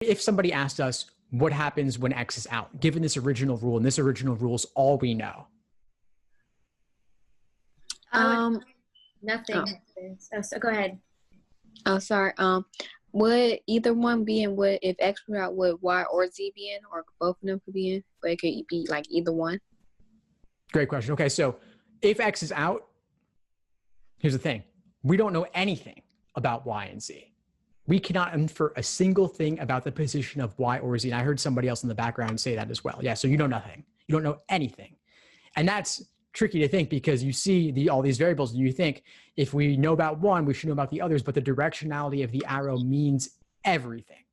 If somebody asked us what happens when X is out, given this original rule, and this original rule is all we know. Nothing. So go ahead. Oh, sorry. Would either one be in? Would if X were out, would Y or Z be in, or both of them could be in? But it could be like either one. Great question. Okay, so if X is out, here's the thing: we don't know anything about Y and Z. We cannot infer a single thing about the position of Y or Z. And I heard somebody else in the background say that as well. Yeah, so you know nothing. You don't know anything, and that's tricky to think because you see all these variables and you think if we know about one, we should know about the others, but the directionality of the arrow means everything.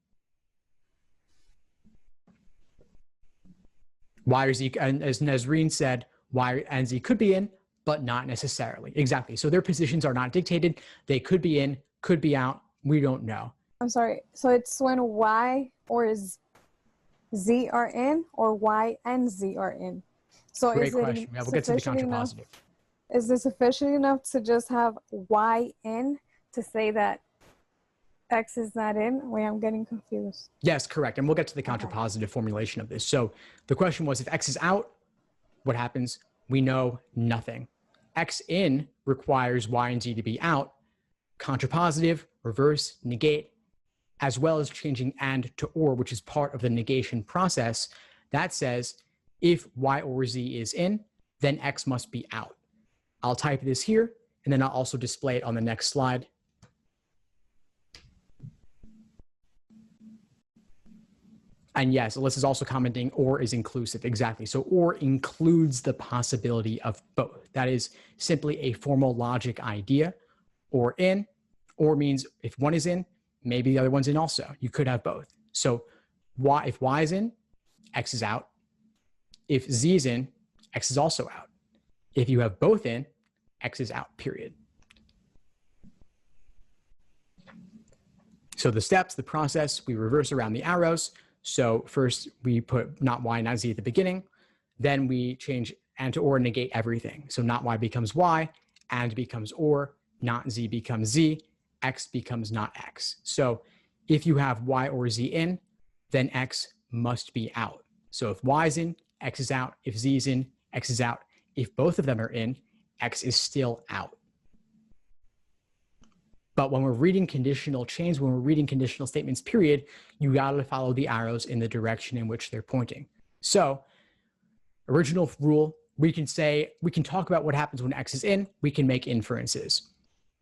Y or Z, and as Nazreen said, Y and Z could be in, but not necessarily. Exactly. So their positions are not dictated. They could be in, could be out. We don't know. I'm sorry. So it's when Y or Z are in, or Y and Z are in. So Great is question. Yeah, we'll get to the contrapositive. Is this sufficient enough to just have Y in to say that X is not in? Wait, I'm getting confused. Yes, correct. And we'll get to the contrapositive formulation of this. So the question was, if X is out, what happens? We know nothing. X in requires Y and Z to be out. Contrapositive, reverse, negate, as well as changing and to or, which is part of the negation process. That says if Y or Z is in, then X must be out. I'll type this here, and then I'll also display it on the next slide. And yes, Alyssa is also commenting or is inclusive. Exactly. So or includes the possibility of both. That is simply a formal logic idea. Or in, or means if one is in, maybe the other one's in also. You could have both. So if Y is in, X is out. If Z is in, X is also out. If you have both in, X is out, period. So the steps, the process, we reverse around the arrows. So first we put not Y, not Z at the beginning. Then we change and to or, negate everything. So not Y becomes Y, and becomes or, not Z becomes Z, X becomes not X. So if you have Y or Z in, then X must be out. So if Y is in, X is out. If Z is in, X is out. If both of them are in, X is still out. But when we're reading conditional chains, when we're reading conditional statements, period, you gotta follow the arrows in the direction in which they're pointing. So original rule, we can talk about what happens when X is in, we can make inferences.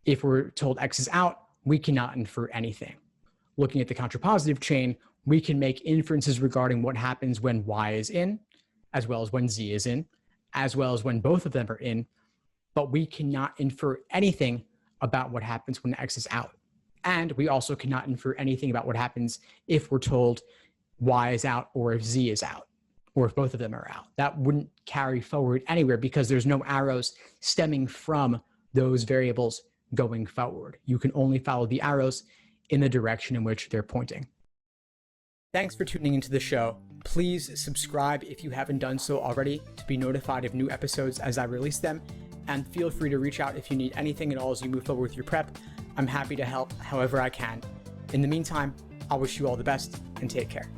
If we're told X is out, we cannot infer anything. Looking at the contrapositive chain, we can make inferences regarding what happens when Y is in, as well as when Z is in, as well as when both of them are in, but we cannot infer anything about what happens when X is out. And we also cannot infer anything about what happens if we're told Y is out or if Z is out, or if both of them are out. That wouldn't carry forward anywhere because there's no arrows stemming from those variables going forward. You can only follow the arrows in the direction in which they're pointing. Thanks for tuning into the show. Please subscribe if you haven't done so already to be notified of new episodes as I release them. And feel free to reach out if you need anything at all as you move forward with your prep. I'm happy to help however I can. In the meantime, I'll wish you all the best and take care.